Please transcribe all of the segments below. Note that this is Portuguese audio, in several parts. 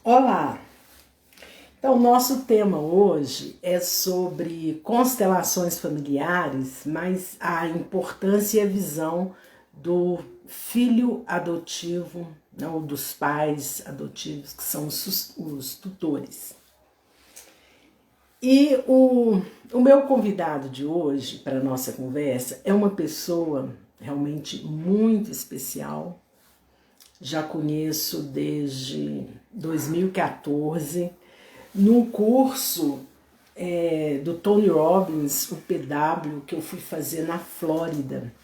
Olá! Então, nosso tema hoje é sobre constelações familiares, mas a importância e a visão do filho adotivo, não dos pais adotivos, que são os tutores. E o meu convidado de hoje para a nossa conversa é uma pessoa realmente muito especial. Já conheço desde 2014, num curso do Tony Robbins, o PW, que eu fui fazer na Flórida.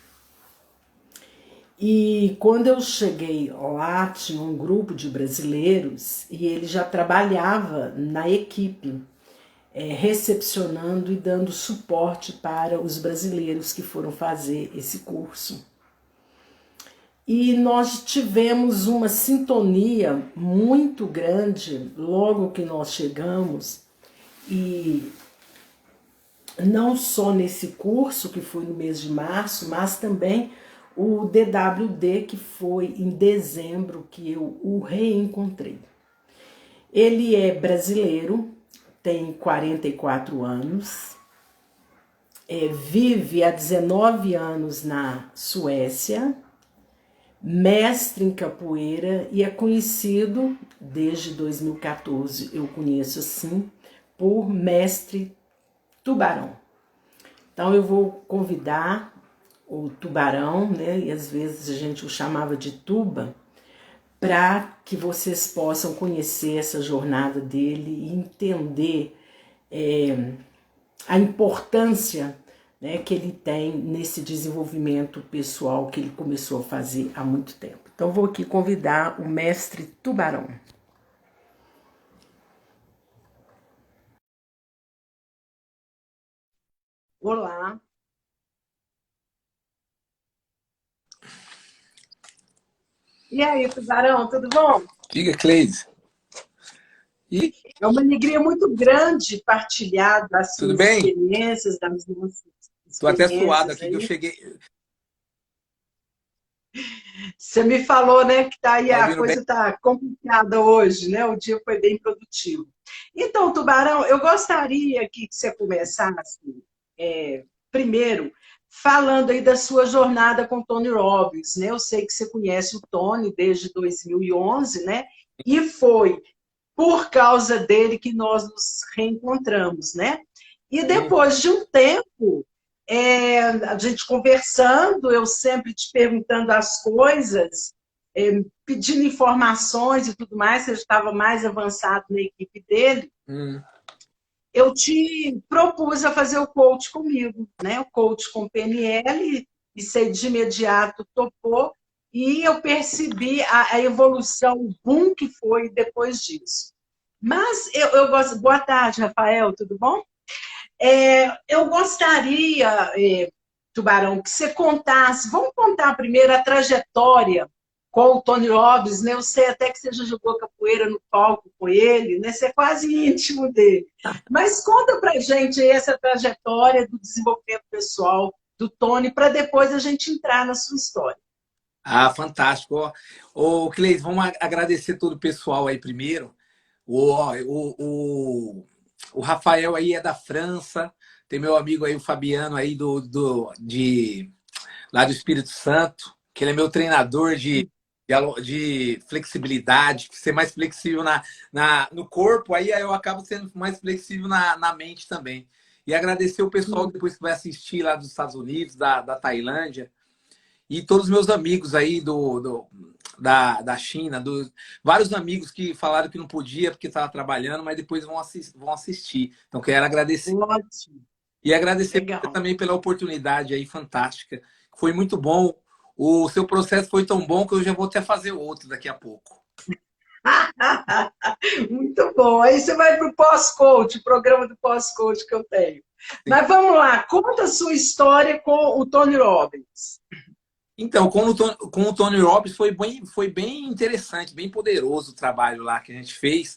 E quando eu cheguei lá, tinha um grupo de brasileiros e ele já trabalhava na equipe, recepcionando e dando suporte para os brasileiros que foram fazer esse curso. E nós tivemos uma sintonia muito grande logo que nós chegamos, e não só nesse curso que foi no mês de março, mas também o DWD, que foi em dezembro que eu o reencontrei. Ele é brasileiro, tem 44 anos, vive há 19 anos na Suécia, mestre em capoeira e é conhecido desde 2014, eu conheço assim, por mestre Tubarão. Então eu vou convidar o Tubarão, né, e às vezes a gente o chamava de Tuba, para que vocês possam conhecer essa jornada dele e entender a importância, né, que ele tem nesse desenvolvimento pessoal que ele começou a fazer há muito tempo. Então vou aqui convidar o mestre Tubarão. Olá. E aí, Tubarão, tudo bom? Diga, Cleide. E É uma alegria muito grande partilhar das tudo suas bem? experiências, das nossas Tô até suado experiências aqui que eu aí. cheguei. Você me falou, né, que tá aí, Tá a ouvindo bem? coisa está complicada hoje, né? O dia foi bem produtivo. Então, Tubarão, eu gostaria que você começasse, primeiro, falando aí da sua jornada com o Tony Robbins, né? Eu sei que você conhece o Tony desde 2011, né? E foi por causa dele que nós nos reencontramos, né? E Sim. depois de um tempo, a gente conversando, eu sempre te perguntando as coisas, pedindo informações e tudo mais, você estava mais avançado na equipe dele, Hum. eu te propus a fazer o coach comigo, né? O coach com PNL, e você de imediato topou, e eu percebi a evolução, o boom que foi depois disso. Mas eu gosto. Boa tarde, Rafael, tudo bom? Eu gostaria, Tubarão, que você contasse, vamos contar primeiro a trajetória com o Tony Robbins, né? Eu sei até que você já jogou capoeira no palco com ele, né? Você é quase íntimo dele. Mas conta pra gente aí essa trajetória do desenvolvimento pessoal do Tony, para depois a gente entrar na sua história. Ah, fantástico. Ó, ô, Cleide, vamos agradecer todo o pessoal aí primeiro. O Rafael aí é da França. Tem meu amigo aí, o Fabiano aí lá do Espírito Santo, que ele é meu treinador de flexibilidade, ser mais flexível no corpo, aí eu acabo sendo mais flexível na mente também. E agradecer o pessoal depois que vai assistir lá dos Estados Unidos, da Tailândia, e todos os meus amigos aí da China, vários amigos que falaram que não podia porque estava trabalhando, mas depois vão assistir. Então, quero agradecer. Ótimo, E agradecer você legal. também pela oportunidade aí, fantástica. Foi muito bom. O seu processo foi tão bom que eu já vou até fazer outro daqui a pouco. Muito bom. Aí você vai para o pós-coach, o programa do pós-coach que eu tenho. Sim. Mas vamos lá, conta a sua história com o Tony Robbins. Então, com o Tony Robbins foi bem interessante, bem poderoso o trabalho lá que a gente fez.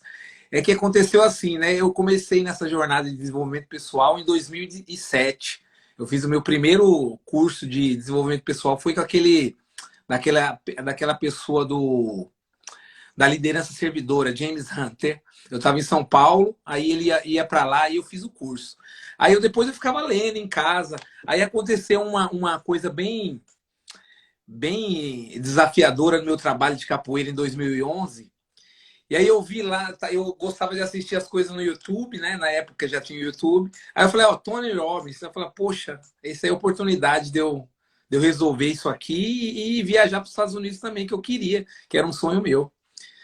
É que aconteceu assim, né? Eu comecei nessa jornada de desenvolvimento pessoal em 2007. Eu fiz o meu primeiro curso de desenvolvimento pessoal, foi com daquela pessoa da liderança servidora, James Hunter. Eu estava em São Paulo, aí ele ia para lá e eu fiz o curso. Aí depois eu ficava lendo em casa. Aí aconteceu uma coisa bem desafiadora no meu trabalho de capoeira em 2011. E aí eu vi lá, eu gostava de assistir as coisas no YouTube, né? Na época já tinha YouTube. Aí eu falei, ó, Tony Robbins. Eu falei, poxa, essa é a oportunidade de eu resolver isso aqui e viajar para os Estados Unidos também, que eu queria, que era um sonho meu.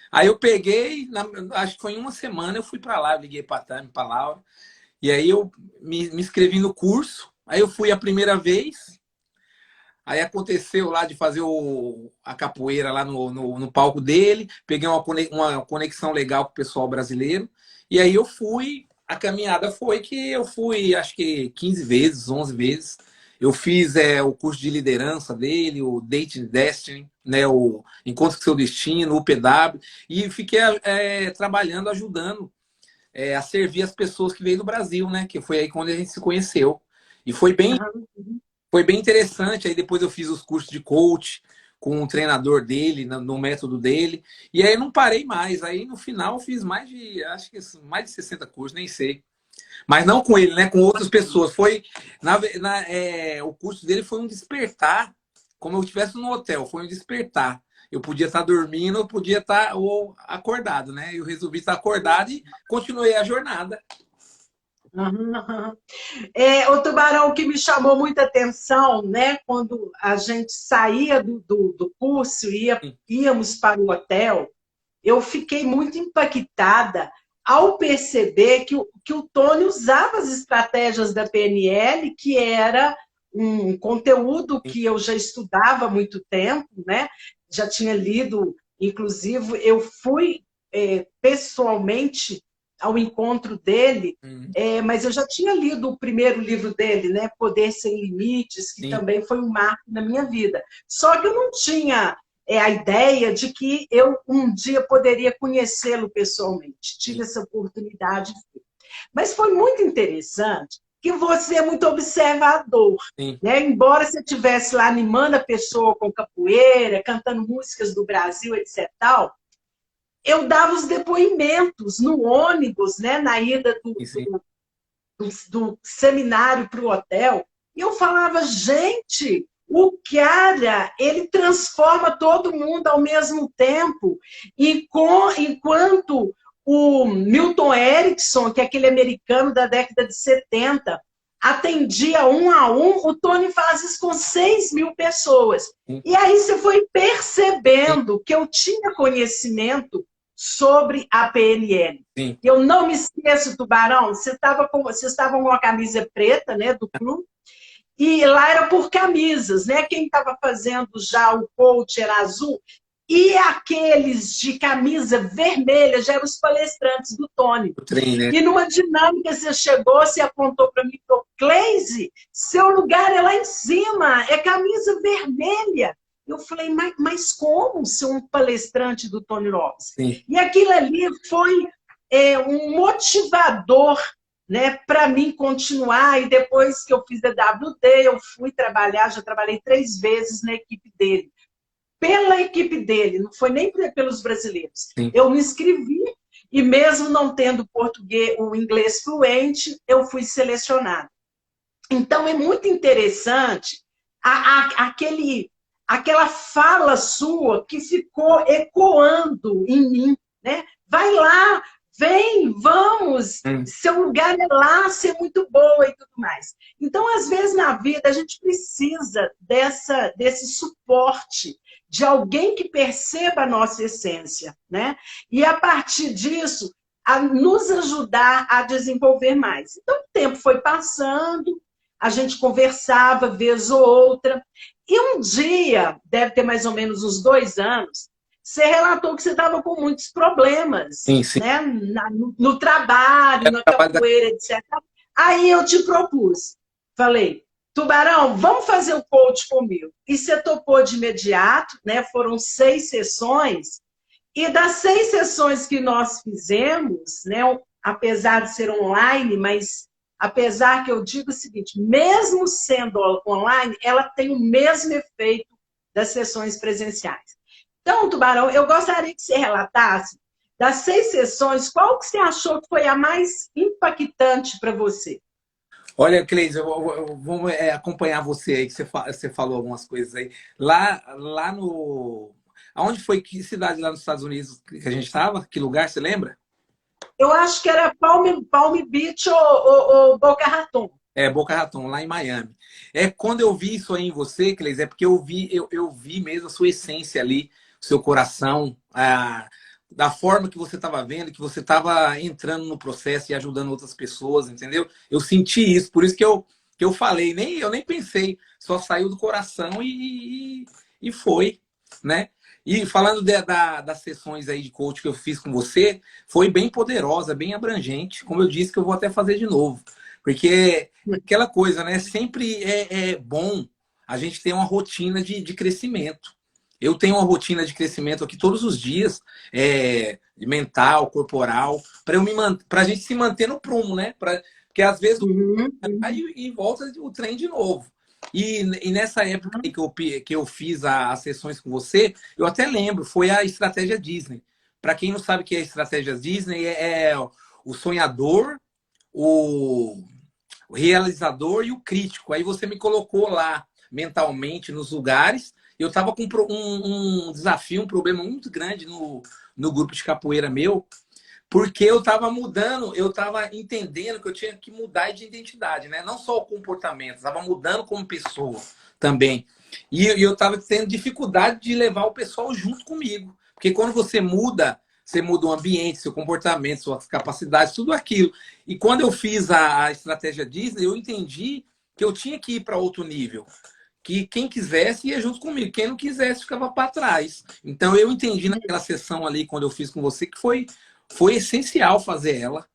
Aí eu peguei, acho que foi em uma semana, eu fui para lá, liguei para a Tami, para a Laura. E aí eu me inscrevi no curso. Aí eu fui a primeira vez. Aí aconteceu lá de fazer a capoeira lá no palco dele. Peguei uma conexão legal com o pessoal brasileiro. E aí eu fui. A caminhada foi que eu fui, acho que 15 vezes, 11 vezes. Eu fiz o curso de liderança dele, o Dating Destiny, né, o Encontro com Seu Destino, o PW. E fiquei trabalhando, ajudando a servir as pessoas que veio do Brasil, né? Que foi aí quando a gente se conheceu. E foi bem interessante. Aí depois eu fiz os cursos de coach com o treinador dele, no método dele. E aí não parei mais. Aí no final eu fiz acho que mais de 60 cursos, nem sei. Mas não com ele, né? Com outras pessoas. O curso dele foi um despertar, como eu estivesse no hotel, foi um despertar. Eu podia estar dormindo, eu podia estar acordado, né? Eu resolvi estar acordado e continuei a jornada. O Tubarão, que me chamou muita atenção, né? Quando a gente saía do curso e íamos para o hotel, eu fiquei muito impactada ao perceber que o Tony usava as estratégias da PNL, que era um conteúdo que eu já estudava há muito tempo, né? Já tinha lido, inclusive, eu fui pessoalmente ao encontro dele, mas eu já tinha lido o primeiro livro dele, né? Poder Sem Limites, que também foi um marco na minha vida. Só que eu não tinha a ideia de que eu um dia poderia conhecê-lo pessoalmente. Tive essa oportunidade. Mas foi muito interessante que você é muito observador. Né? Embora você estivesse lá animando a pessoa com capoeira, cantando músicas do Brasil, etc. Tal, eu dava os depoimentos no ônibus, né? Na ida do seminário para o hotel, e eu falava, gente, o cara, ele transforma todo mundo ao mesmo tempo, enquanto o Milton Erickson, que é aquele americano da década de 70, atendia um a um, o Tony faz isso com 6.000 pessoas. E aí você foi percebendo que eu tinha conhecimento sobre a PNL. Sim. Eu não me esqueço, Tubarão, vocês estavam com uma camisa preta, né, do clube, e lá era por camisas, né? Quem estava fazendo já o coach era azul, e aqueles de camisa vermelha já eram os palestrantes do Tony. Né? E numa dinâmica, você chegou, você apontou para mim e falou, Cleise, seu lugar é lá em cima, é camisa vermelha. Eu falei, mas como ser um palestrante do Tony Robbins? Sim. E aquilo ali foi um motivador, né, para mim continuar. E depois que eu fiz a WD, eu fui trabalhar, já trabalhei 3 vezes na equipe dele. Pela equipe dele, não foi nem pelos brasileiros. Sim. Eu me inscrevi e mesmo não tendo o inglês fluente, eu fui selecionada. Então, é muito interessante aquela fala sua que ficou ecoando em mim, né? Vai lá, vem, vamos, seu lugar é lá, ser muito boa e tudo mais. Então, às vezes, na vida, a gente precisa desse suporte de alguém que perceba a nossa essência, né? E, a partir disso, a nos ajudar a desenvolver mais. Então, o tempo foi passando, a gente conversava, vez ou outra, e um dia, deve ter mais ou menos uns 2 anos, você relatou que você estava com muitos problemas, sim. Né? No trabalho, na capoeira, etc. Aí eu te propus. Falei, Tubarão, vamos fazer o coach comigo. E você topou de imediato, né? Foram 6 sessões. E das 6 sessões que nós fizemos, né? Apesar de ser online, mas apesar que eu digo o seguinte, mesmo sendo online, ela tem o mesmo efeito das sessões presenciais. Então, Tubarão, eu gostaria que você relatasse das 6 sessões, qual que você achou que foi a mais impactante para você? Olha, Cleide, eu vou acompanhar você aí, que você falou algumas coisas aí. Lá no... Aonde foi, que cidade lá nos Estados Unidos que a gente estava? Que lugar, você lembra? Eu acho que era Palm Beach ou Boca Raton. É, Boca Raton, lá em Miami. É, quando eu vi isso aí em você, Cleide, é porque eu vi mesmo a sua essência ali, o seu coração, da forma que você estava vendo, que você estava entrando no processo e ajudando outras pessoas, entendeu? Eu senti isso, por isso que eu falei, eu nem pensei, só saiu do coração e foi, né? E falando das sessões aí de coach que eu fiz com você, foi bem poderosa, bem abrangente. Como eu disse, que eu vou até fazer de novo. Porque aquela coisa, né? Sempre é bom a gente ter uma rotina de crescimento. Eu tenho uma rotina de crescimento aqui todos os dias, mental, corporal, para a gente se manter no prumo, né? Porque às vezes Uhum. aí e volta o trem de novo. E nessa época aí que eu fiz as sessões com você, eu até lembro, foi a estratégia Disney. Para quem não sabe o que é a estratégia Disney, é o sonhador, o realizador e o crítico. Aí você me colocou lá mentalmente nos lugares. Eu estava com um desafio, um problema muito grande no grupo de capoeira meu, porque eu estava mudando, eu estava entendendo que eu tinha que mudar de identidade, né? Não só o comportamento, estava mudando como pessoa também. E eu estava tendo dificuldade de levar o pessoal junto comigo. Porque quando você muda o ambiente, seu comportamento, suas capacidades, tudo aquilo. E quando eu fiz a estratégia Disney, eu entendi que eu tinha que ir para outro nível. Que quem quisesse ia junto comigo, quem não quisesse ficava para trás. Então eu entendi naquela sessão ali, quando eu fiz com você, que foi essencial fazer ela,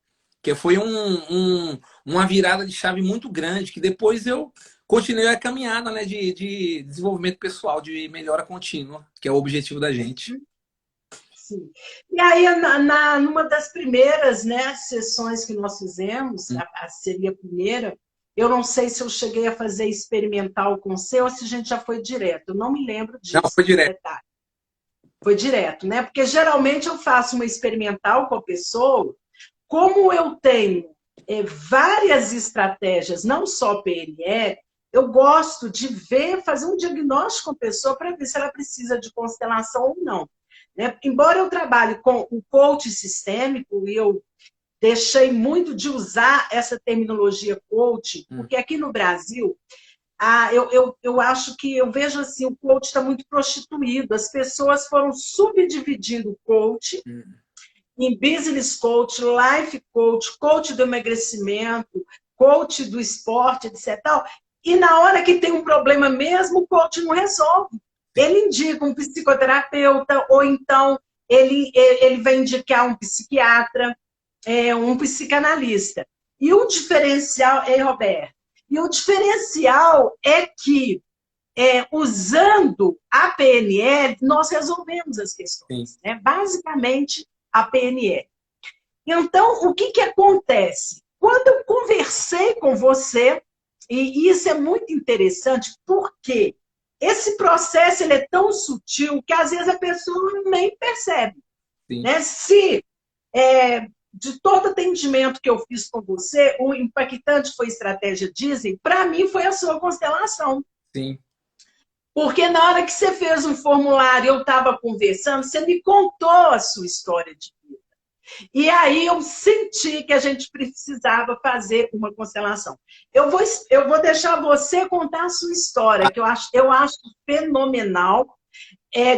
que foi uma virada de chave muito grande, que depois eu continuei a caminhada, né, de desenvolvimento pessoal, de melhora contínua, que é o objetivo da gente. Sim. E aí, numa das primeiras, né, sessões que nós fizemos, seria a primeira, eu não sei se eu cheguei a fazer experimental com você ou se a gente já foi direto. Eu não me lembro Não, disso, foi esse direto. detalhe. Foi direto, né? Porque geralmente eu faço uma experimental com a pessoa, como eu tenho várias estratégias, não só PNL, eu gosto de ver, fazer um diagnóstico com a pessoa para ver se ela precisa de constelação ou não. Né? Embora eu trabalhe com o coach sistêmico, e eu deixei muito de usar essa terminologia coach, porque aqui no Brasil, eu acho que eu vejo assim, o coach está muito prostituído, as pessoas foram subdividindo o coach em business coach, life coach, coach do emagrecimento, coach do esporte, etc. E na hora que tem um problema mesmo, o coach não resolve. Ele indica um psicoterapeuta, ou então ele vai indicar um psiquiatra, um psicanalista. E o diferencial, Roberto? E o diferencial é que, usando a PNL, nós resolvemos as questões. Né? Basicamente, a PNL. Então, o que acontece? Quando eu conversei com você, e isso é muito interessante, porque esse processo ele é tão sutil que às vezes a pessoa nem percebe. Né? Se de todo atendimento que eu fiz com você, o impactante foi a estratégia Disney, para mim foi a sua constelação. Sim. Porque na hora que você fez um formulário, eu estava conversando, você me contou a sua história de vida. E aí eu senti que a gente precisava fazer uma constelação. Eu vou deixar você contar a sua história, que eu acho fenomenal.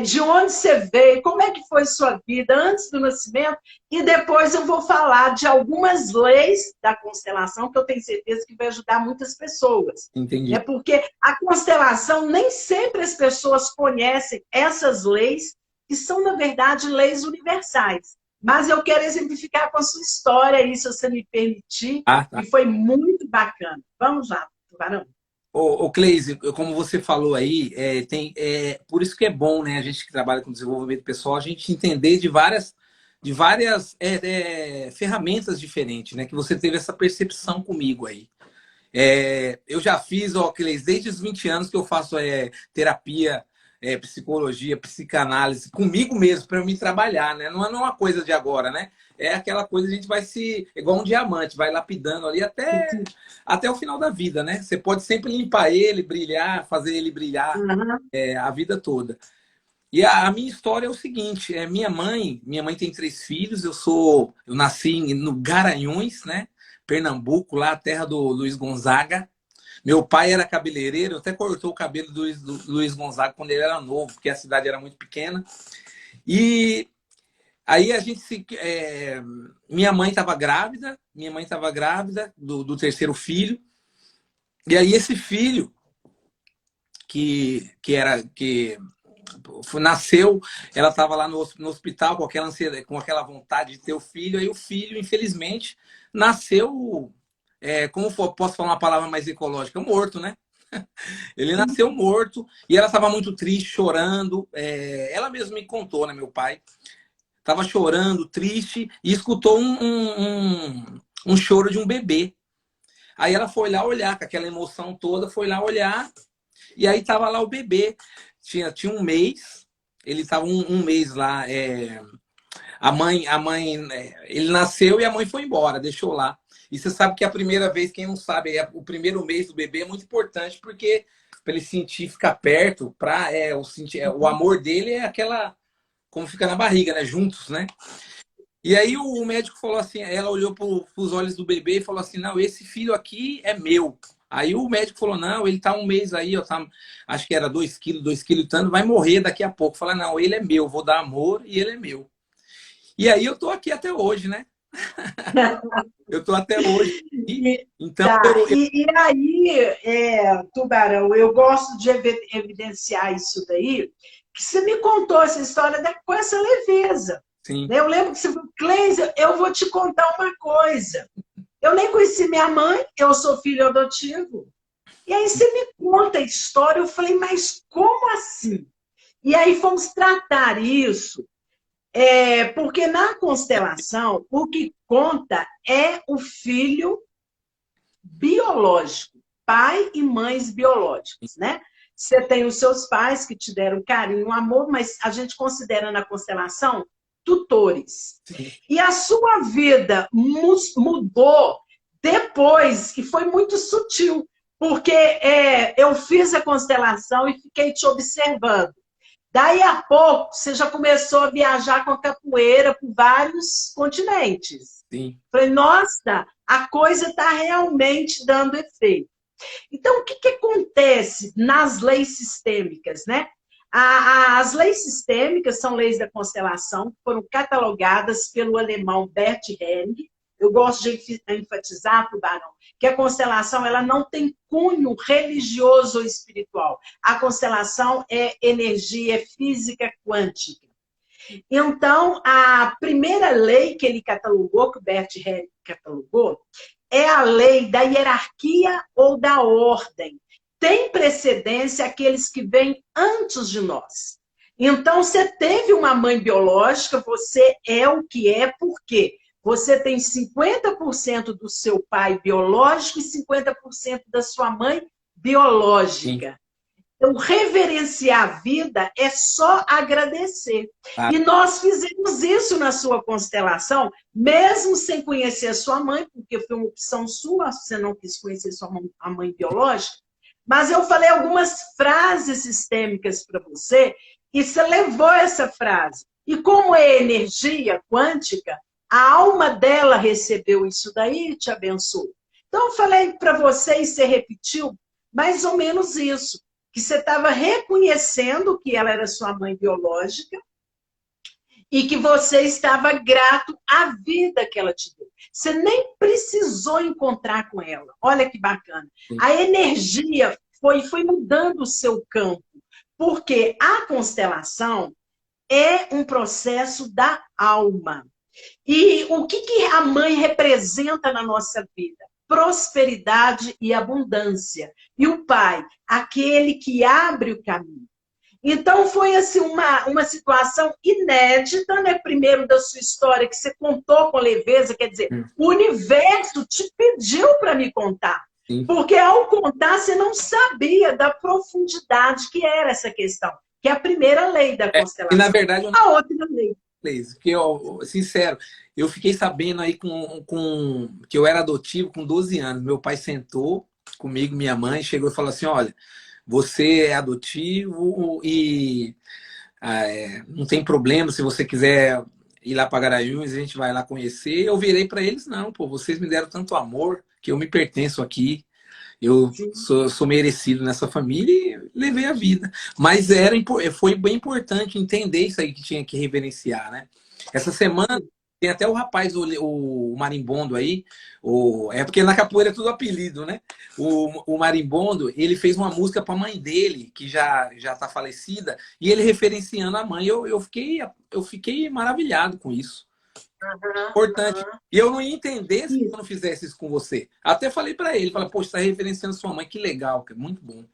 De onde você veio, como é que foi sua vida antes do nascimento, e depois eu vou falar de algumas leis da constelação, que eu tenho certeza que vai ajudar muitas pessoas. Entendi. Porque a constelação, nem sempre as pessoas conhecem essas leis, que são, na verdade, leis universais. Mas eu quero exemplificar com a sua história aí, se você me permitir, Tá. e foi muito bacana. Vamos lá, Tubarão. Ô, Cleise, como você falou aí, por isso que é bom, né, a gente que trabalha com desenvolvimento pessoal, a gente entender de várias ferramentas diferentes, né, que você teve essa percepção comigo aí. Eu já fiz, Cleise, desde os 20 anos que eu faço terapia psicologia, psicanálise, comigo mesmo, para eu me trabalhar, né? Não é uma coisa de agora, né? É aquela coisa, a gente vai se... Igual um diamante, vai lapidando ali até o final da vida, né? Você pode sempre limpar ele, brilhar, fazer ele brilhar Uhum. a vida toda. E a minha história é o seguinte, minha mãe tem 3 filhos, eu nasci no Garanhuns, né? Pernambuco, lá a terra do Luiz Gonzaga. Meu pai era cabeleireiro, até cortou o cabelo do Luiz Gonzaga quando ele era novo, porque a cidade era muito pequena. E aí a gente minha mãe estava grávida do terceiro filho. E aí esse filho que nasceu, ela estava lá no hospital com aquela ansiedade, com aquela vontade de ter o filho, aí o filho, infelizmente, nasceu, posso falar uma palavra mais ecológica, morto, né? Ele nasceu morto e ela estava muito triste, chorando. Ela mesma me contou, né, meu pai? Estava chorando, triste, e escutou um choro de um bebê. Aí ela foi lá olhar, com aquela emoção toda, foi lá olhar, e aí estava lá o bebê. Tinha 1 mês, ele estava um mês lá. Ele nasceu e a mãe foi embora, deixou lá. E você sabe que a primeira vez, quem não sabe, o primeiro mês do bebê é muito importante, porque para ele sentir, ficar perto, o amor dele é aquela, como fica na barriga, né? Juntos, né? E aí o médico falou assim, ela olhou para os olhos do bebê e falou assim, não, esse filho aqui é meu. Aí o médico falou, não, ele tá 1 mês aí, acho que era 2 quilos, 2 quilos e tanto, vai morrer daqui a pouco. Fala, não, ele é meu, vou dar amor e ele é meu. E aí eu tô aqui até hoje, né? Eu tô até hoje. Então, Tá. E aí, Tubarão, eu gosto de evidenciar isso daí, que você me contou essa história com essa leveza. sim. Né? Eu lembro que você falou, Cleise, eu vou te contar uma coisa. Eu nem conheci minha mãe, eu sou filho adotivo. E aí você me conta a história, eu falei, mas como assim? E aí fomos tratar isso, porque na constelação, o que conta é o filho biológico, pai e mães biológicos, né? Você tem os seus pais que te deram carinho, amor, mas a gente considera na constelação tutores. Sim. E a sua vida mudou depois, e foi muito sutil, porque eu fiz a constelação e fiquei te observando. Daí a pouco, você já começou a viajar com a capoeira por vários continentes. Sim. Falei, nossa, a coisa está realmente dando efeito. Então, o que acontece nas leis sistêmicas, né? As leis sistêmicas são leis da constelação, que foram catalogadas pelo alemão Bert Helling. Eu gosto de enfatizar, Tubarão, que a constelação ela não tem cunho religioso ou espiritual. A constelação é energia, é física quântica. Então, a primeira lei que ele catalogou, que o Bert Helling catalogou, é a lei da hierarquia ou da ordem. Tem precedência aqueles que vêm antes de nós. Então, você teve uma mãe biológica, você é o que é, por quê? Você tem 50% do seu pai biológico e 50% da sua mãe biológica. Sim. Então, reverenciar a vida é só agradecer. Ah. E nós fizemos isso na sua constelação, mesmo sem conhecer a sua mãe, porque foi uma opção sua, você não quis conhecer a mãe biológica, mas eu falei algumas frases sistêmicas para você, e você levou essa frase. E como é energia quântica, a alma dela recebeu isso daí e te abençoou. Então, eu falei para você e você repetiu mais ou menos isso, que você estava reconhecendo que ela era sua mãe biológica e que você estava grato à vida que ela te deu. Você nem precisou encontrar com ela. Olha que bacana. Sim. A energia foi mudando o seu campo, porque a constelação é um processo da alma. E o que a mãe representa na nossa vida? Prosperidade e abundância. E o pai, aquele que abre o caminho. Então, foi assim, uma situação inédita, né? Primeiro da sua história, que você contou com leveza, quer dizer, o universo te pediu para me contar. Sim. Porque ao contar, você não sabia da profundidade que era essa questão, que é a primeira lei da E na constelação. verdade, eu A outra lei. inglês. Porque, sincero, eu fiquei sabendo aí que eu era adotivo com 12 anos. Meu pai sentou comigo, minha mãe, chegou e falou assim: olha, você é adotivo e não tem problema se você quiser ir lá para Garanhuns, a gente vai lá conhecer. Eu virei para eles: não, pô, vocês me deram tanto amor que eu me pertenço aqui. Eu Sim. sou merecido nessa família e levei a vida. Mas foi bem importante entender isso aí que tinha que reverenciar, né? Essa semana tem até o rapaz, o marimbondo aí, é porque na capoeira é tudo apelido, né? O marimbondo, ele fez uma música para a mãe dele, que já está falecida, e ele referenciando a mãe. Eu fiquei maravilhado com isso. Aham, Importante. aham. E eu não ia entender se eu Isso. não fizesse isso com você. Até falei para ele, falei, poxa, você está referenciando sua mãe, que legal, que é muito bom.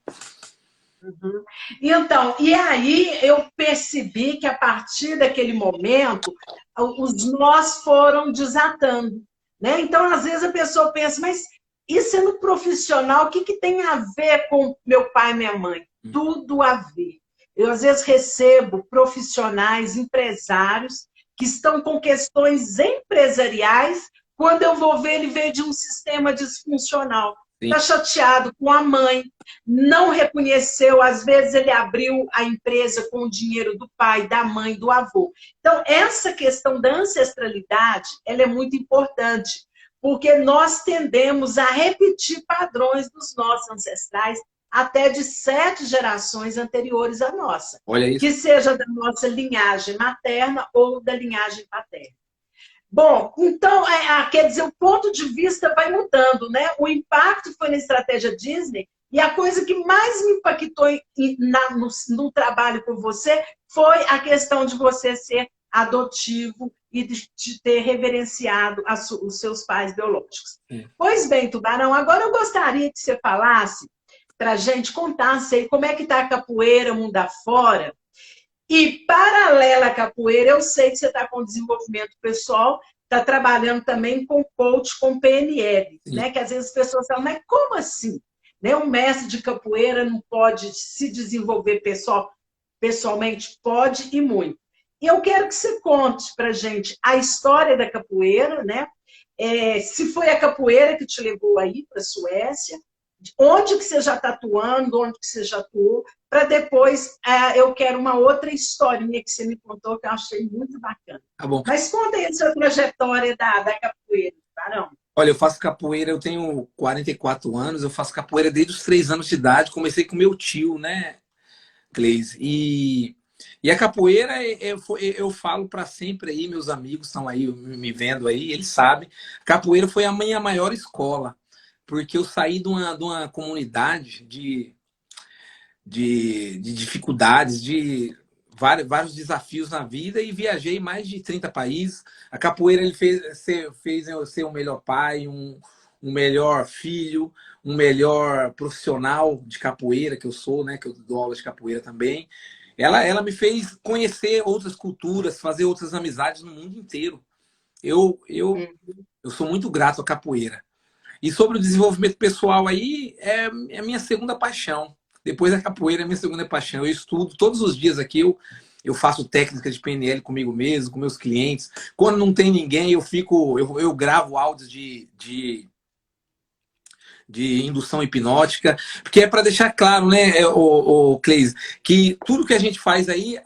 Uhum. Então, e aí eu percebi que a partir daquele momento os nós foram desatando, né? Então, às vezes a pessoa pensa, mas isso é no profissional, o que que tem a ver com meu pai e minha mãe? Tudo a ver. Eu, às vezes, recebo profissionais, empresários, que estão com questões empresariais, quando eu vou ver, ele veio de um sistema disfuncional. Sim. Está chateado com a mãe, não reconheceu, às vezes ele abriu a empresa com o dinheiro do pai, da mãe, do avô. Então, essa questão da ancestralidade, ela é muito importante, porque nós tendemos a repetir padrões dos nossos ancestrais até de 7 gerações anteriores à nossa, Olha que isso. seja da nossa linhagem materna ou da linhagem paterna. Bom, então, quer dizer, o ponto de vista vai mudando, né? O impacto foi na estratégia Disney e a coisa que mais me impactou no trabalho com você foi a questão de você ser adotivo e de ter reverenciado os seus pais biológicos. Sim. Pois bem, Tubarão, agora eu gostaria que você falasse para a gente, contasse aí como é que está a capoeira mundo afora. E, paralela à capoeira, eu sei que você está com desenvolvimento pessoal, está trabalhando também com coach, com PNL, Sim. né? Que às vezes as pessoas falam, mas como assim? Né? Um mestre de capoeira não pode se desenvolver pessoalmente? Pode e muito. E eu quero que você conte para a gente a história da capoeira, né? Se foi a capoeira que te levou aí para a Suécia, onde que você já está atuando, onde que você já atuou, para depois eu quero uma outra historinha que você me contou que eu achei muito bacana. Tá bom. Mas conta aí a sua trajetória da capoeira, Barão. Olha, eu faço capoeira, eu tenho 44 anos, eu faço capoeira desde os 3 anos de idade. Comecei com meu tio, né, Cleis? E a capoeira, eu falo para sempre aí, meus amigos estão aí me vendo aí, eles sabem. Capoeira foi a minha maior escola, porque eu saí de uma comunidade de dificuldades, de vários desafios na vida e viajei mais de 30 países. A capoeira ele fez eu ser um melhor pai, um melhor filho, um melhor profissional de capoeira que eu sou, né? Que eu dou aula de capoeira também. Ela me fez conhecer outras culturas, fazer outras amizades no mundo inteiro. Eu sou muito grato à capoeira. E sobre o desenvolvimento pessoal aí, é a minha segunda paixão. Depois da capoeira é a minha segunda paixão. Eu estudo todos os dias aqui, eu faço técnica de PNL comigo mesmo, com meus clientes. Quando não tem ninguém, eu gravo áudios de indução hipnótica, porque é para deixar claro, né, Cleis, que tudo que a gente faz aí,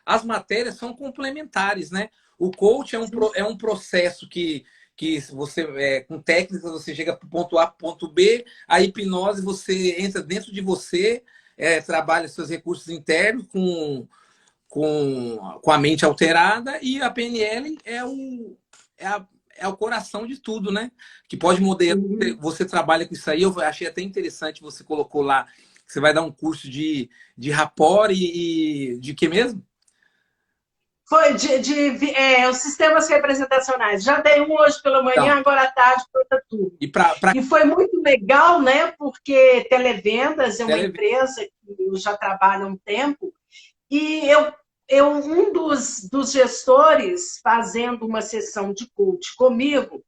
as matérias são complementares, né? O coach é um processo que você, com técnicas, você chega para o ponto A, ponto B, a hipnose, você entra dentro de você, trabalha seus recursos internos com a mente alterada, e a PNL é o coração de tudo, né? Que pode modelar. Você trabalha com isso aí, eu achei até interessante, você colocou lá, que você vai dar um curso de rapport e de que mesmo? Foi os sistemas representacionais. Já dei um hoje pela manhã, Então, agora à tarde, outra turma. e E foi muito legal, né? Porque Televendas é uma para empresa que eu já trabalho há um tempo, e um dos gestores fazendo uma sessão de coach comigo,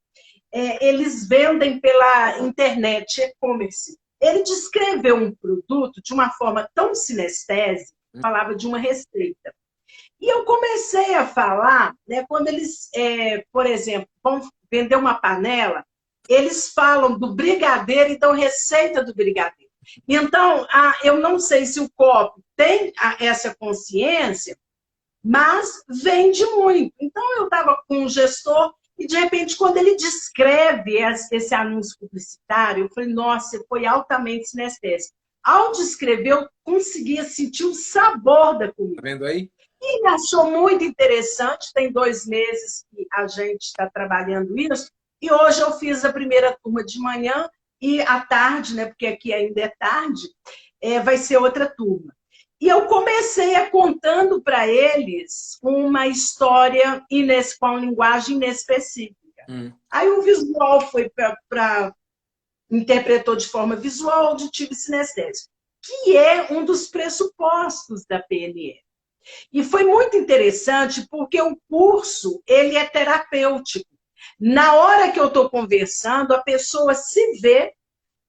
eles vendem pela internet, e-commerce. Ele descreveu um produto de uma forma tão sinestésica, falava de uma receita. E eu comecei a falar, né, quando eles, por exemplo, vão vender uma panela, eles falam do brigadeiro, então receita do brigadeiro. Então, eu não sei se o copo tem essa consciência, mas vende muito. Então, eu estava com um gestor e, de repente, quando ele descreve esse anúncio publicitário, eu falei, nossa, foi altamente sinestésico. Ao descrever, eu conseguia sentir o sabor da comida. Tá vendo aí? E me achou muito interessante, tem 2 meses que a gente está trabalhando isso, e hoje eu fiz a primeira turma de manhã e à tarde, né, porque aqui ainda é tarde, vai ser outra turma. E eu comecei contando para eles uma história com uma linguagem inespecífica. Aí o visual foi interpretou de forma visual, auditivo e sinestésico, que é um dos pressupostos da PNL. E foi muito interessante porque o curso ele é terapêutico. Na hora que eu estou conversando, a pessoa se vê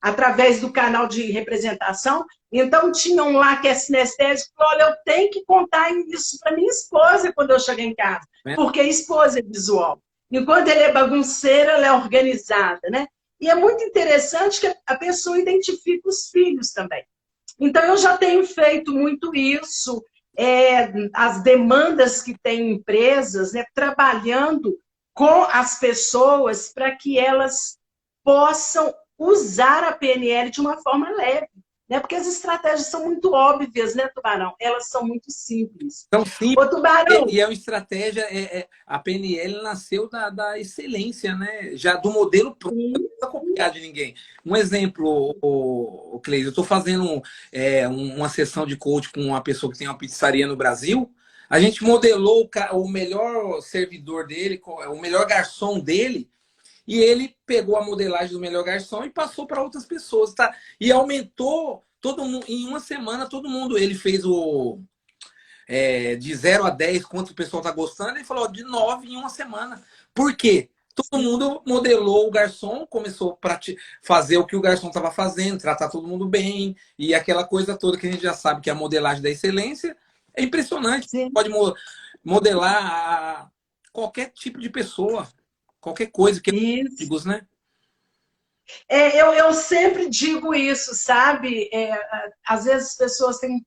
através do canal de representação. Então, tinham lá que é sinestésico, olha, eu tenho que contar isso para minha esposa quando eu chegar em casa, porque a esposa é visual. Enquanto ele é bagunceiro, ela é organizada, né? E é muito interessante que a pessoa identifica os filhos também. Então, eu já tenho feito muito isso, as demandas que tem empresas, né, trabalhando com as pessoas para que elas possam usar a PNL de uma forma leve, né? Porque as estratégias são muito óbvias, né, Tubarão? Elas são muito simples. Então, sim, Ô, Tubarão, e é uma estratégia, a PNL nasceu da excelência, né? Já do modelo pronto, não precisa copiar de ninguém. Um exemplo, o Cleide, eu estou fazendo uma sessão de coach com uma pessoa que tem uma pizzaria no Brasil. A gente modelou o melhor servidor dele, o melhor garçom dele, e ele pegou a modelagem do melhor garçom e passou para outras pessoas, tá? E aumentou todo mundo, em uma semana, todo mundo. Ele fez de 0 a 10, quanto o pessoal tá gostando, ele falou de 9 em uma semana. Por quê? Todo mundo modelou o garçom, começou a fazer o que o garçom estava fazendo, tratar todo mundo bem, e aquela coisa toda que a gente já sabe que é a modelagem da excelência. É impressionante. Sim. Pode modelar qualquer tipo de pessoa. Qualquer coisa que digo, né? Eu sempre digo isso, sabe? Às vezes as pessoas têm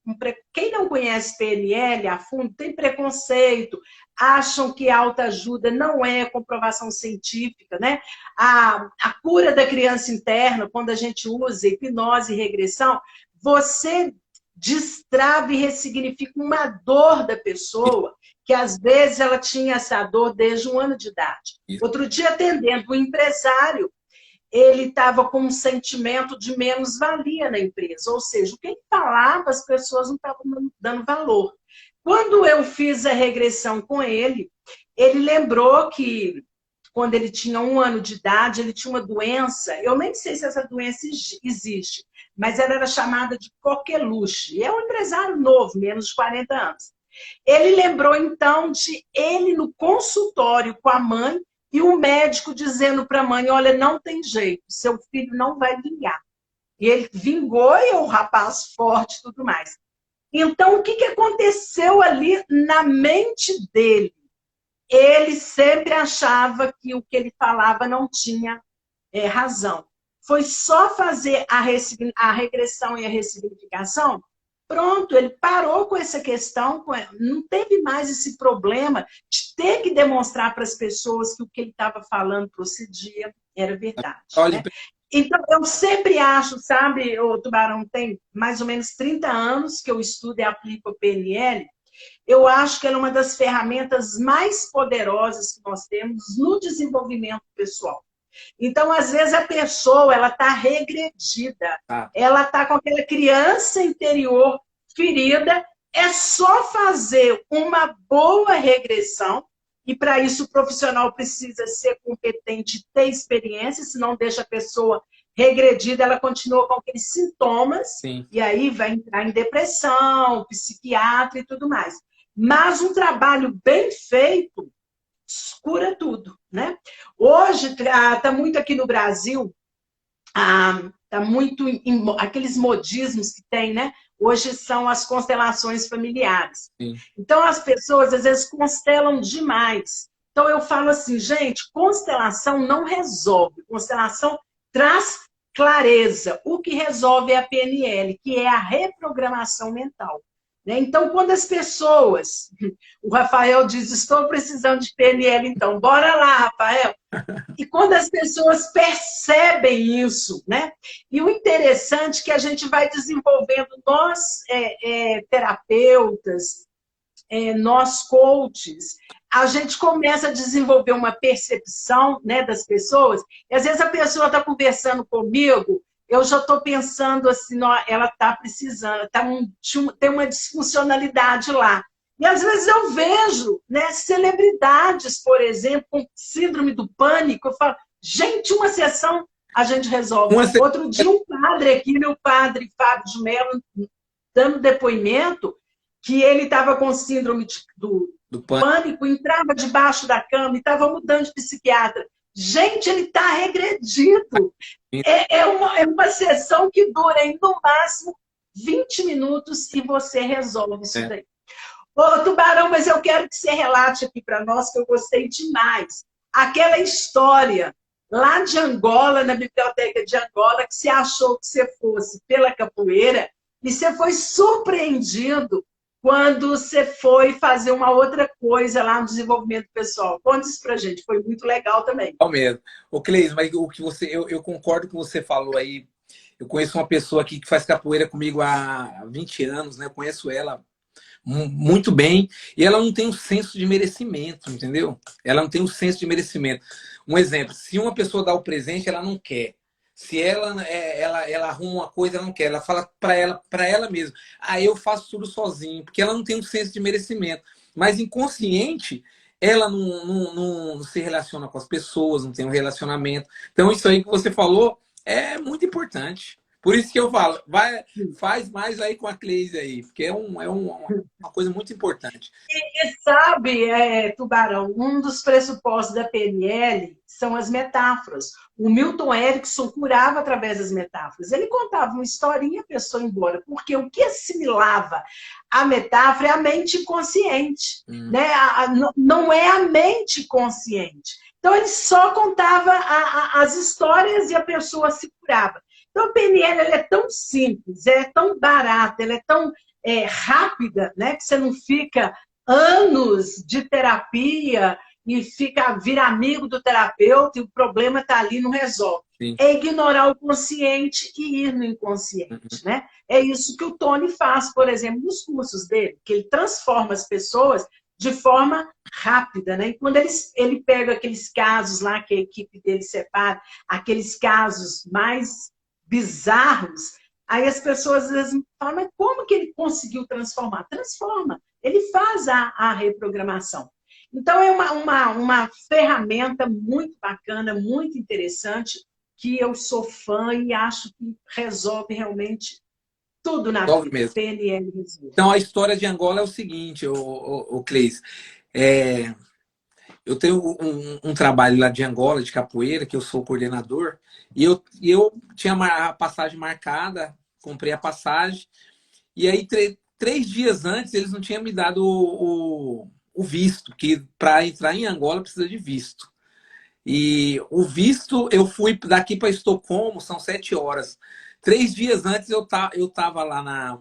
quem não conhece PNL a fundo tem preconceito, acham que autoajuda não é comprovação científica, né? A cura da criança interna, quando a gente usa hipnose e regressão, você destrava e ressignifica uma dor da pessoa, que às vezes ela tinha essa dor desde 1 ano de idade. Outro dia, atendendo um empresário, ele estava com um sentimento de menos-valia na empresa, ou seja, o que ele falava, as pessoas não estavam dando valor. Quando eu fiz a regressão com ele lembrou que quando ele tinha 1 ano de idade, ele tinha uma doença, eu nem sei se essa doença existe, mas ela era chamada de coqueluche. É um empresário novo, menos de 40 anos. Ele lembrou, então, de ele no consultório com a mãe e o médico dizendo para a mãe, olha, não tem jeito, seu filho não vai vingar. E ele vingou, e o rapaz forte e tudo mais. Então, o que aconteceu ali na mente dele? Ele sempre achava que o que ele falava não tinha razão. Foi só fazer a regressão e a ressignificação, pronto, ele parou com essa questão, não teve mais esse problema de ter que demonstrar para as pessoas que o que ele estava falando procedia, era verdade. Né? Então, eu sempre acho, sabe, o Tubarão tem mais ou menos 30 anos que eu estudo e aplico a PNL, eu acho que ela é uma das ferramentas mais poderosas que nós temos no desenvolvimento pessoal. Então, às vezes, a pessoa ela está regredida, ela está com aquela criança interior ferida, é só fazer uma boa regressão, e para isso o profissional precisa ser competente, ter experiência, senão deixa a pessoa regredida, ela continua com aqueles sintomas, Sim. E aí vai entrar em depressão, psiquiatra e tudo mais. Mas um trabalho bem feito cura tudo, né? Hoje, tá muito aqui no Brasil, tá muito aqueles modismos que tem, né? Hoje são as constelações familiares. Sim. Então, as pessoas, às vezes, constelam demais. Então, eu falo assim, gente, constelação não resolve. Constelação traz clareza. O que resolve é a PNL, que é a reprogramação mental. Então, quando as pessoas... O Rafael diz, estou precisando de PNL, então. Bora lá, Rafael. E quando as pessoas percebem isso, né? E o interessante é que a gente vai desenvolvendo, nós, terapeutas, nós, coaches, a gente começa a desenvolver uma percepção, né, das pessoas, e às vezes a pessoa está conversando comigo, eu já estou pensando assim, ela está precisando, tem uma disfuncionalidade lá. E às vezes eu vejo, né, celebridades, por exemplo, com síndrome do pânico, eu falo, gente, uma sessão a gente resolve. Outro dia um padre aqui, meu padre Fábio de Mello, dando depoimento, que ele estava com síndrome do pânico, entrava debaixo da cama e estava mudando de psiquiatra. Gente, ele está regredido. É uma sessão que dura, no máximo, 20 minutos e você resolve isso daí. Ô, Tubarão, mas eu quero que você relate aqui para nós, que eu gostei demais. Aquela história lá de Angola, na biblioteca de Angola, que você achou que você fosse pela capoeira e você foi surpreendido quando você foi fazer uma outra coisa lá no desenvolvimento pessoal. Conta isso pra gente, foi muito legal também. É mesmo. Ô, Cleis, mas o que eu concordo com o que você falou aí. Eu conheço uma pessoa aqui que faz capoeira comigo há 20 anos, né? Eu conheço ela muito bem, e ela não tem um senso de merecimento, entendeu? Ela não tem um senso de merecimento. Um exemplo, se uma pessoa dá o presente, ela não quer. Se ela arruma uma coisa, ela não quer. Ela fala para ela mesma, eu faço tudo sozinho, porque ela não tem um senso de merecimento. Mas inconsciente, ela não se relaciona com as pessoas, não tem um relacionamento. Então isso aí que você falou é muito importante. Por isso que eu falo, faz mais aí com a Cleise aí, porque é uma coisa muito importante. E sabe, Tubarão, um dos pressupostos da PNL são as metáforas. O Milton Erickson curava através das metáforas. Ele contava uma historinha e a pessoa ia embora, porque o que assimilava a metáfora é a mente inconsciente. Né? Não é a mente consciente. Então, ele só contava as histórias e a pessoa se curava. Então, a PNL ela é tão simples, é tão barata, ela é tão rápida, né? Que você não fica anos de terapia e vira amigo do terapeuta e o problema está ali e não resolve. Sim. É ignorar o consciente e ir no inconsciente, né? É isso que o Tony faz, por exemplo, nos cursos dele, que ele transforma as pessoas de forma rápida, né? E quando ele pega aqueles casos lá que a equipe dele separa, aqueles casos mais bizarros, aí as pessoas às vezes falam, mas como que ele conseguiu transformar? Transforma, ele faz a reprogramação. Então é uma ferramenta muito bacana, muito interessante, que eu sou fã e acho que resolve realmente tudo na vida. Mesmo. PNL resolve. Então a história de Angola é o seguinte, o Cleis, eu tenho um trabalho lá de Angola, de capoeira, que eu sou coordenador, e eu tinha a passagem marcada, comprei a passagem, e aí 3 dias antes eles não tinham me dado o visto, que para entrar em Angola precisa de visto. E o visto, eu fui daqui para Estocolmo, são 7 horas. 3 dias antes eu estava lá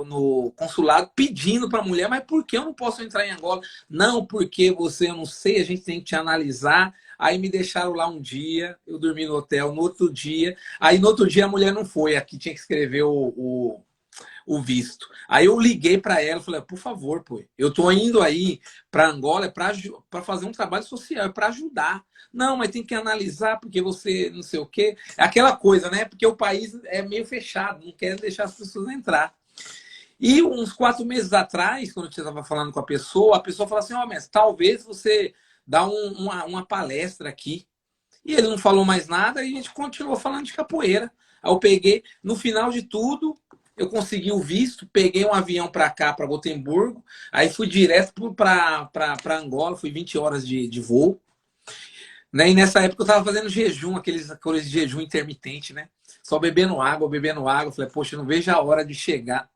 no consulado pedindo para a mulher, mas por que eu não posso entrar em Angola? Não, porque eu não sei, a gente tem que te analisar. Aí me deixaram lá um dia, eu dormi no hotel, no outro dia a mulher não foi, aqui tinha que escrever o visto. Aí eu liguei para ela, falei, por favor, pô, eu tô indo aí para Angola para fazer um trabalho social, para ajudar. Não, mas tem que analisar porque você não sei o quê. É aquela coisa, né? Porque o país é meio fechado, não quer deixar as pessoas entrar. E uns 4 meses atrás, quando eu estava falando com a pessoa falou assim, mas talvez você dá uma palestra aqui. E ele não falou mais nada e a gente continuou falando de capoeira. Aí eu peguei, no final de tudo, eu consegui o visto, peguei um avião para cá, para Gotemburgo, aí fui direto para Angola, fui 20 horas de voo. Né? E nessa época eu estava fazendo jejum, aqueles jejum intermitente, né? Só bebendo água, bebendo água. Falei, poxa, eu não vejo a hora de chegar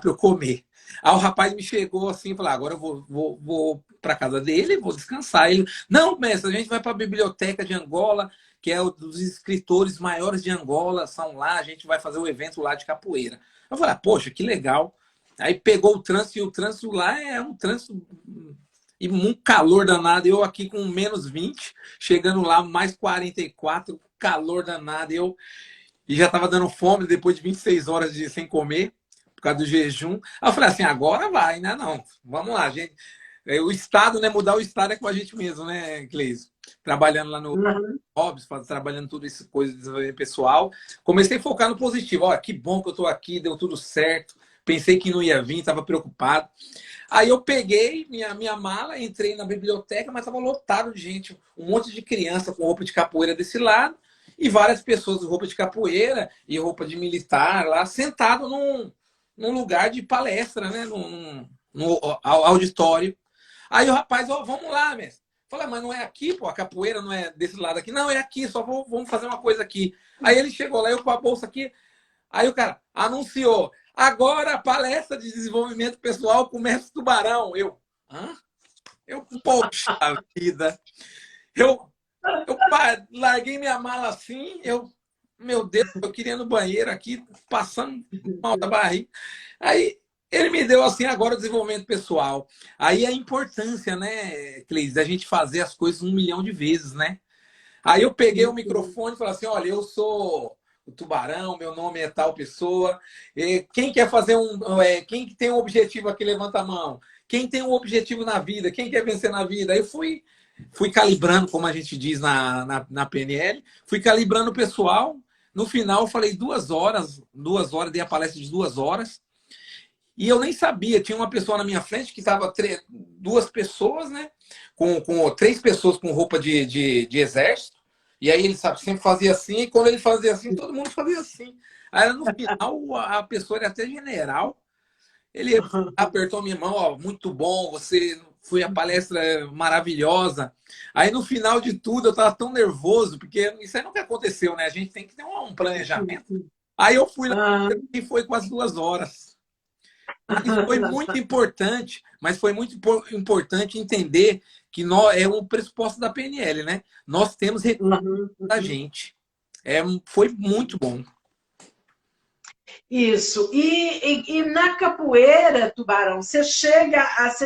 para eu comer. Aí o rapaz me chegou assim, falou, agora eu vou para casa dele, vou descansar. Ele, não, mestre, a gente vai para a biblioteca de Angola, que é um dos escritores maiores de Angola, são lá, a gente vai fazer o evento lá de capoeira. Eu falei, poxa, que legal. Aí pegou o trânsito, e o trânsito lá é um trânsito e um calor danado. Eu aqui com -20, chegando lá, mais 44, calor danado. E já estava dando fome depois de 26 horas sem comer, por causa do jejum. Aí eu falei assim, agora vai, né? Não, vamos lá, gente. O Estado, né? Mudar o Estado é com a gente mesmo, né, Cleison? Trabalhando lá no Hobbs, trabalhando tudo isso, coisa de desenvolvimento pessoal. Comecei a focar no positivo. Olha, que bom que eu estou aqui, deu tudo certo. Pensei que não ia vir, estava preocupado. Aí eu peguei minha mala, entrei na biblioteca, mas estava lotado de gente. Um monte de criança com roupa de capoeira desse lado e várias pessoas com roupa de capoeira e roupa de militar lá, sentado num lugar de palestra, né? No auditório. Aí o rapaz, vamos lá, mestre. Falei, mas não é aqui, pô, a capoeira não é desse lado aqui. Não, é aqui, vamos fazer uma coisa aqui. Aí ele chegou lá, eu com a bolsa aqui. Aí o cara anunciou, agora a palestra de desenvolvimento pessoal com o mestre Tubarão. Hã? Poxa vida. Eu larguei minha mala assim, meu Deus, eu queria ir no banheiro aqui, passando mal da barriga. Aí ele me deu assim, agora o desenvolvimento pessoal. Aí a importância, né, Cleis, da gente fazer as coisas 1 milhão de vezes, né? Aí eu peguei o microfone e falei assim, olha, eu sou o Tubarão, meu nome é tal pessoa. Quem quer fazer quem tem um objetivo aqui, levanta a mão. Quem tem um objetivo na vida, quem quer vencer na vida? Aí eu fui calibrando, como a gente diz na PNL, fui calibrando o pessoal. No final, eu falei 2 horas, dei a palestra de 2 horas. E eu nem sabia, tinha uma pessoa na minha frente que estava 2 pessoas, né? Com 3 pessoas com roupa de exército. E aí ele sempre fazia assim, e quando ele fazia assim, todo mundo fazia assim. Aí no final, a pessoa era até general. Ele apertou minha mão, ó, muito bom, foi a palestra maravilhosa. Aí no final de tudo, eu estava tão nervoso, porque isso aí nunca aconteceu, né? A gente tem que ter um planejamento. Aí eu fui lá e foi com as 2 horas. Isso foi muito importante, mas foi muito importante entender que é um pressuposto da PNL, né? Nós temos recursos da gente. Foi muito bom. Isso. E na capoeira, Tubarão, você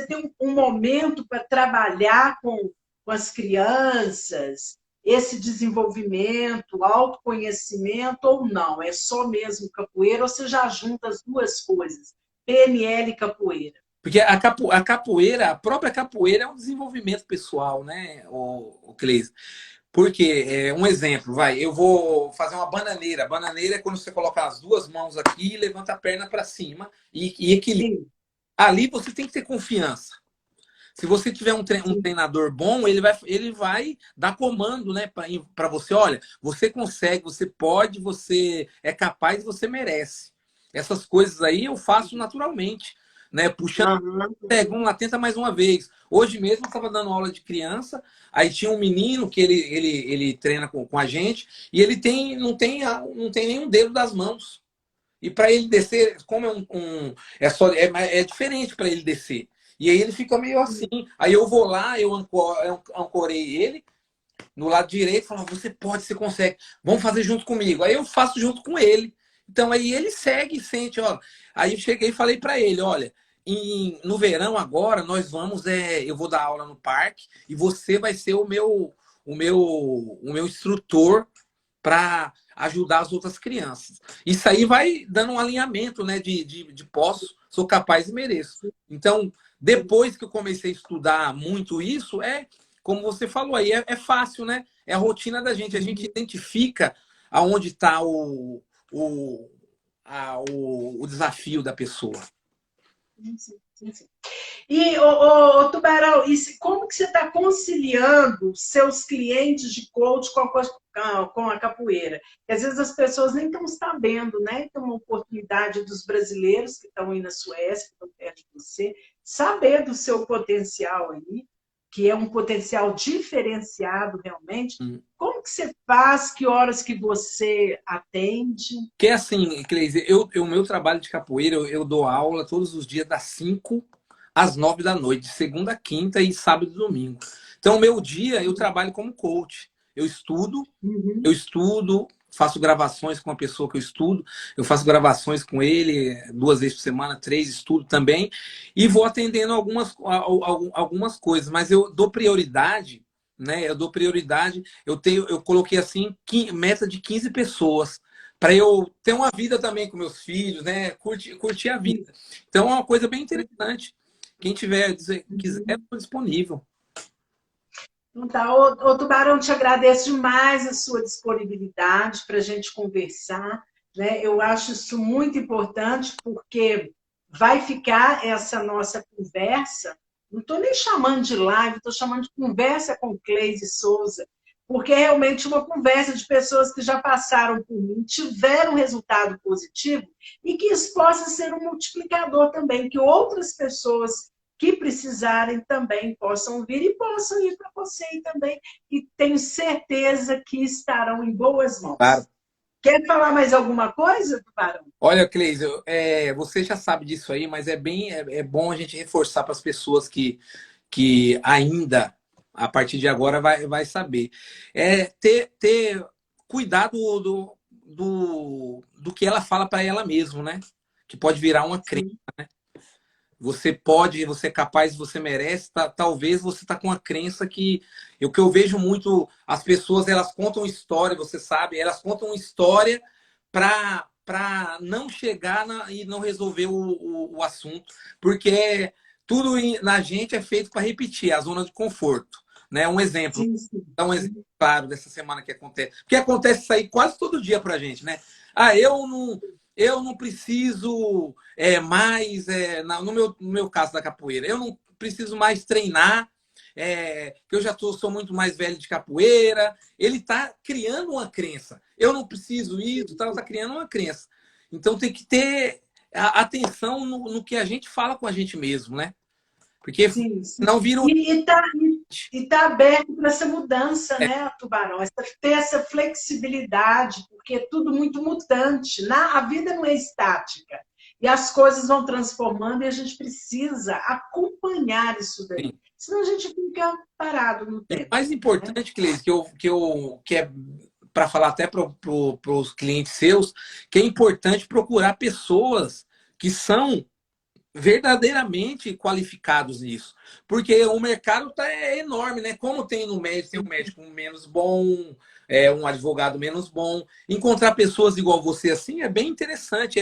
tem um momento para trabalhar com as crianças, esse desenvolvimento, autoconhecimento ou não? É só mesmo capoeira ou você já junta as duas coisas, PNL e capoeira? Porque a capoeira, a própria capoeira é um desenvolvimento pessoal, né, o Cleis? Porque, um exemplo, eu vou fazer uma bananeira. Bananeira é quando você coloca as 2 mãos aqui e levanta a perna para cima e equilibra. Sim. Ali você tem que ter confiança. Se você tiver um treinador bom, ele vai dar comando, né, para você. Olha, você consegue, você pode, você é capaz, você merece. Essas coisas aí eu faço naturalmente, né? Puxando, pega lá, tenta mais uma vez. Hoje mesmo eu estava dando aula de criança, aí tinha um menino que ele treina com a gente e ele não tem nenhum dedo das mãos. E para ele descer, como é diferente para ele descer. E aí ele fica meio assim. Aí eu vou lá, eu ancorei ele no lado direito, falo, você pode, você consegue. Vamos fazer junto comigo. Aí eu faço junto com ele. Então aí ele segue e sente, ó. Aí eu cheguei e falei para ele, olha, no verão agora nós vamos, eu vou dar aula no parque e você vai ser o meu instrutor para ajudar as outras crianças. Isso aí vai dando um alinhamento, né, de posso, sou capaz e mereço. Então, depois que eu comecei a estudar muito isso, como você falou aí, é fácil, né? É a rotina da gente. A gente identifica aonde está o desafio da pessoa. Sim. E, Tubarão, como que você está conciliando seus clientes de coach com com a capoeira. E às vezes as pessoas nem estão sabendo, né? Então, uma oportunidade dos brasileiros que estão aí na Suécia, que estão perto de você, saber do seu potencial aí, que é um potencial diferenciado realmente. Como que você faz? Que horas que você atende? Que é assim, Cleise, o meu trabalho de capoeira, eu dou aula todos os dias das 5 às 9 da noite, de segunda a quinta e sábado e domingo. Então, o meu dia eu trabalho como coach. Eu estudo, faço gravações com a pessoa que eu estudo, eu faço gravações com ele 2 vezes por semana, 3, estudo também, e vou atendendo algumas coisas, mas eu dou prioridade, né? Eu coloquei assim, meta de 15 pessoas, para eu ter uma vida também com meus filhos, né? Curtir a vida. Então é uma coisa bem interessante. Quem quiser, eu estou disponível. Então tá, ô Tubarão, te agradeço demais a sua disponibilidade para a gente conversar, né? Eu acho isso muito importante, porque vai ficar essa nossa conversa, não estou nem chamando de live, estou chamando de conversa com Cleise Souza, porque é realmente uma conversa de pessoas que já passaram por mim, tiveram resultado positivo, e que isso possa ser um multiplicador também, que outras pessoas que precisarem também possam vir e possam ir para você também, e tenho certeza que estarão em boas mãos. Claro. Quer falar mais alguma coisa, Tubarão? Olha, Cleise, você já sabe disso aí, mas é bom a gente reforçar para as pessoas que ainda, a partir de agora, vai saber. Ter cuidado do que ela fala para ela mesma, né? Que pode virar uma crença, né? Você é capaz, você merece. Talvez você está com uma crença que... O que eu vejo muito, as pessoas, elas contam história, você sabe, elas contam história para não chegar e não resolver o assunto, porque tudo na gente é feito para repetir, a zona de conforto. Né? Um exemplo, dá um exemplo claro dessa semana que acontece. Porque acontece isso aí quase todo dia para a gente, né? Eu não preciso mais, no meu caso da capoeira, eu não preciso mais treinar, que eu já sou muito mais velho de capoeira. Ele está criando uma crença. Eu não preciso isso, está criando uma crença. Então tem que ter atenção no que a gente fala com a gente mesmo, né? Porque não vira um... E tá aberto para essa mudança, né, Tubarão? Ter essa flexibilidade, porque é tudo muito mutante. A vida não é estática. E as coisas vão transformando e a gente precisa acompanhar isso daí. Sim. Senão a gente fica parado no tempo. O mais importante, né? Cleise, que é para falar até para os clientes seus, que é importante procurar pessoas que são verdadeiramente qualificados nisso. Porque o mercado é enorme, né? Como tem no médico, tem um médico menos bom, um advogado menos bom. Encontrar pessoas igual você assim é bem interessante.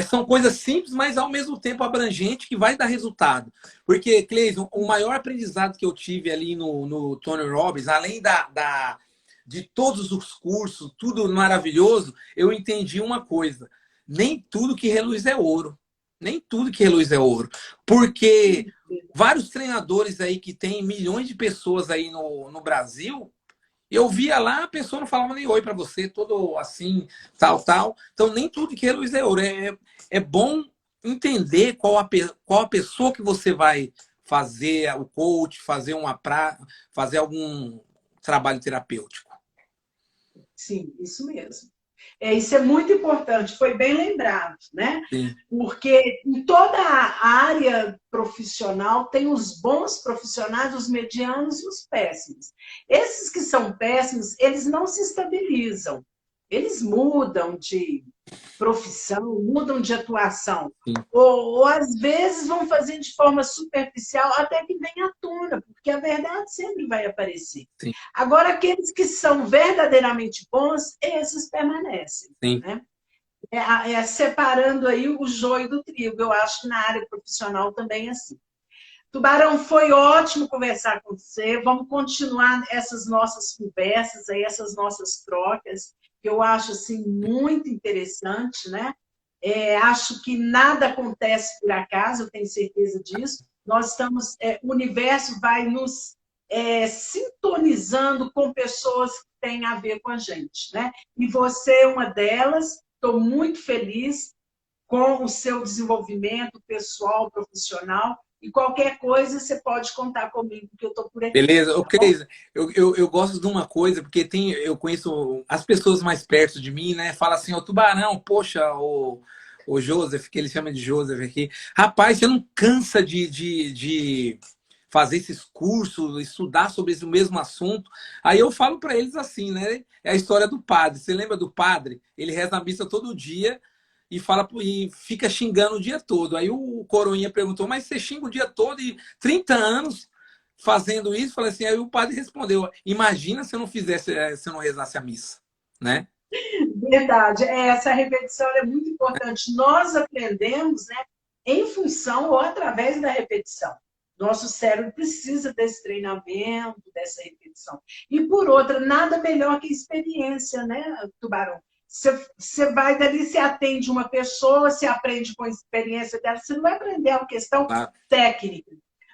São coisas simples, mas ao mesmo tempo abrangente, que vai dar resultado. Porque, Cleise, o maior aprendizado que eu tive ali no Tony Robbins, além de todos os cursos, tudo maravilhoso, eu entendi uma coisa: nem tudo que reluz é ouro. Nem tudo que reluz é ouro. Porque vários treinadores aí que tem milhões de pessoas aí no Brasil, eu via lá, a pessoa não falava nem oi para você, todo assim, tal. Então, nem tudo que reluz é ouro. É bom entender qual a pessoa que você vai fazer o coach, fazer algum trabalho terapêutico. Sim, isso mesmo. Isso é muito importante, foi bem lembrado, né? Sim. Porque em toda a área profissional tem os bons profissionais, os medianos e os péssimos. Esses que são péssimos, eles não se estabilizam. Eles mudam de profissão, mudam de atuação. Ou às vezes vão fazer de forma superficial até que venha à tona, porque a verdade sempre vai aparecer. Sim. Agora, aqueles que são verdadeiramente bons, esses permanecem. Né? Separando aí o joio do trigo. Eu acho que na área profissional também é assim. Tubarão, foi ótimo conversar com você. Vamos continuar essas nossas conversas, aí, essas nossas trocas, que eu acho assim, muito interessante, né? Acho que nada acontece por acaso, eu tenho certeza disso. Nós estamos, o universo vai nos sintonizando com pessoas tem a ver com a gente, né? E você é uma delas, estou muito feliz com o seu desenvolvimento pessoal, profissional, e qualquer coisa você pode contar comigo, que eu estou por aqui. Beleza, Tá ok. bom? Eu gosto de uma coisa, porque eu conheço as pessoas mais perto de mim, né? Fala assim, ô Tubarão, poxa, o Joseph, que ele chama de Joseph aqui. Rapaz, você não cansa de fazer esses cursos, estudar sobre esse mesmo assunto. Aí eu falo para eles assim, né? É a história do padre. Você lembra do padre? Ele reza a missa todo dia e fala e fica xingando o dia todo. Aí o coroinha perguntou, mas você xinga o dia todo e 30 anos fazendo isso? Falei assim, aí o padre respondeu, imagina se eu não fizesse, se eu não rezasse a missa, né? Verdade. Essa repetição é muito importante. Nós aprendemos, né, em função ou através da repetição. Nosso cérebro precisa desse treinamento, dessa repetição. E, por outra, nada melhor que experiência, né, Tubarão? Você vai dali, você atende uma pessoa, você aprende com a experiência dela, você não vai aprender uma questão Claro. técnica.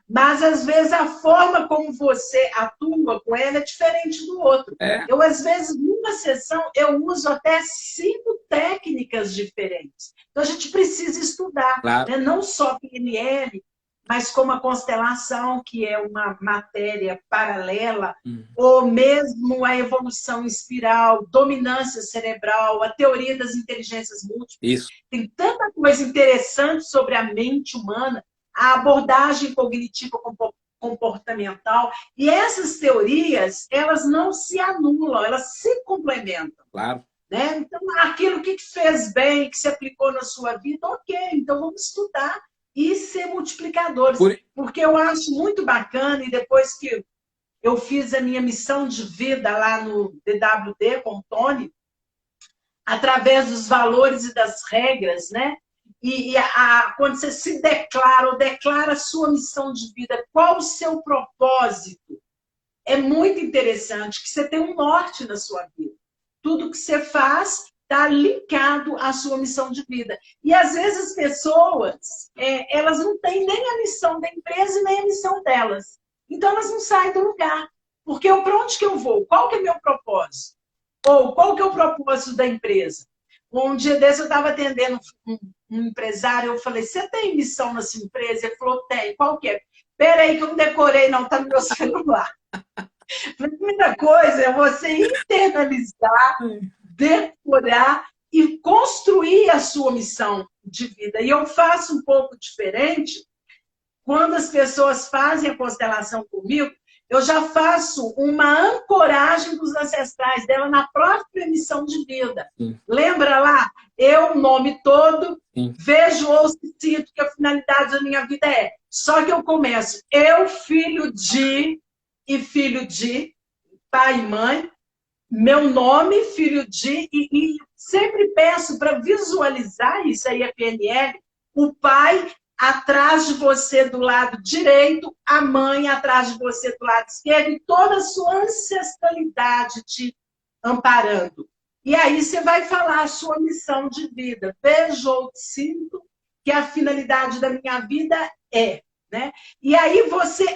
Mas, às vezes, a forma como você atua com ela é diferente do outro. É, Eu, às vezes, numa sessão, eu uso até 5 técnicas diferentes. Então, a gente precisa estudar, claro. né? Não só PNL, mas como a constelação, que é uma matéria paralela, ou mesmo a evolução espiral, dominância cerebral, a teoria das inteligências múltiplas. Isso. Tem tanta coisa interessante sobre a mente humana, a abordagem cognitiva comportamental, e essas teorias, elas não se anulam, elas se complementam. Claro. Né? Então, aquilo que te fez bem, que se aplicou na sua vida, ok, então vamos estudar e ser multiplicadores. Porque eu acho muito bacana, e depois que eu fiz a minha missão de vida lá no DWD com o Tony, através dos valores e das regras, né? Quando você se declara, ou declara a sua missão de vida, qual o seu propósito, é muito interessante que você tem um norte na sua vida. Tudo que você faz está linkado à sua missão de vida. E, às vezes, as pessoas, elas não têm nem a missão da empresa e nem a missão delas. Então, elas não saem do lugar. Porque para onde que eu vou? Qual que é o meu propósito? Ou qual que é o propósito da empresa? Um dia desse eu estava atendendo um empresário, eu falei, você tem missão na sua empresa? Ele falou, tem. Qual que é? Peraí que eu não decorei, não, está no meu celular. A primeira coisa é você internalizar, decorar e construir a sua missão de vida. E eu faço um pouco diferente. Quando as pessoas fazem a constelação comigo, eu já faço uma ancoragem dos ancestrais dela na própria missão de vida. Sim. Lembra lá? Eu, o nome todo, sim, vejo ou sinto que a finalidade da minha vida é. Só que eu começo, eu, filho de, e filho de, pai e mãe, meu nome, filho de, e sempre peço para visualizar, isso aí é PNL, o pai atrás de você do lado direito, a mãe atrás de você do lado esquerdo, e toda a sua ancestralidade te amparando. E aí você vai falar a sua missão de vida. Vejo ou sinto que a finalidade da minha vida é. Né? E aí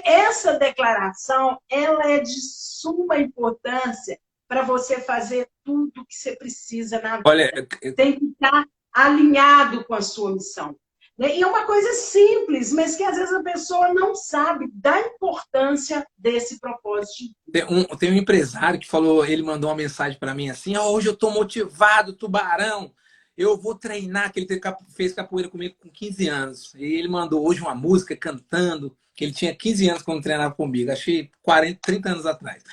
essa declaração, ela é de suma importância para você fazer tudo que você precisa na vida. Olha, tem que estar alinhado com a sua missão. E é uma coisa simples, mas que às vezes a pessoa não sabe da importância desse propósito. Tem um empresário que falou, ele mandou uma mensagem para mim assim, hoje eu estou motivado, Tubarão, eu vou treinar, que ele fez capoeira comigo com 15 anos. E ele mandou hoje uma música cantando, que ele tinha 15 anos quando treinava comigo, achei 30 anos atrás.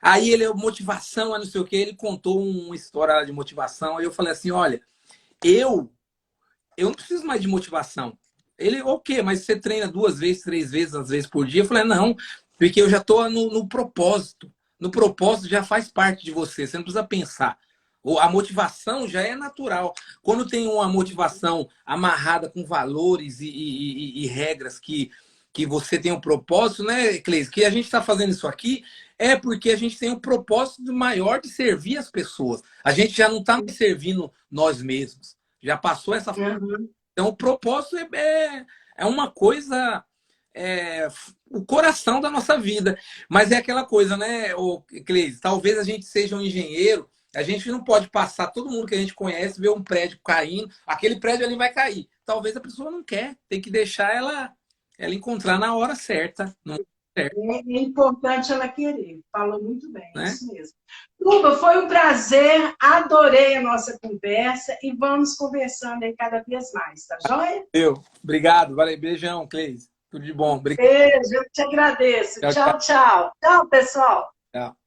Aí ele, motivação, não sei o que, ele contou uma história de motivação, aí eu falei assim, olha, eu não preciso mais de motivação. Ele, ok, mas você treina 2 vezes, 3 vezes, às vezes por dia? Eu falei, não, porque eu já estou no propósito. No propósito já faz parte de você, você não precisa pensar. A motivação já é natural. Quando tem uma motivação amarrada com valores e regras que você tem um propósito, né, Cleis? Que a gente está fazendo isso aqui é porque a gente tem um propósito maior de servir as pessoas. A gente já não está servindo nós mesmos. Já passou essa fase. Então, o propósito é uma coisa o coração da nossa vida. Mas é aquela coisa, né, Cleide? Talvez a gente seja um engenheiro, a gente não pode passar todo mundo que a gente conhece, ver um prédio caindo, aquele prédio ali vai cair. Talvez a pessoa não quer, tem que deixar ela encontrar na hora certa. Não é certo, É importante ela querer. Falou muito bem, é né? isso mesmo. Tuba, foi um prazer, adorei a nossa conversa e vamos conversando aí cada vez mais, tá joia? Obrigado, valeu, beijão, Cleide. Tudo de bom. Obrigado. Beijo, eu te agradeço. Tchau, tchau. Tchau, tchau. Tchau, pessoal. Tchau.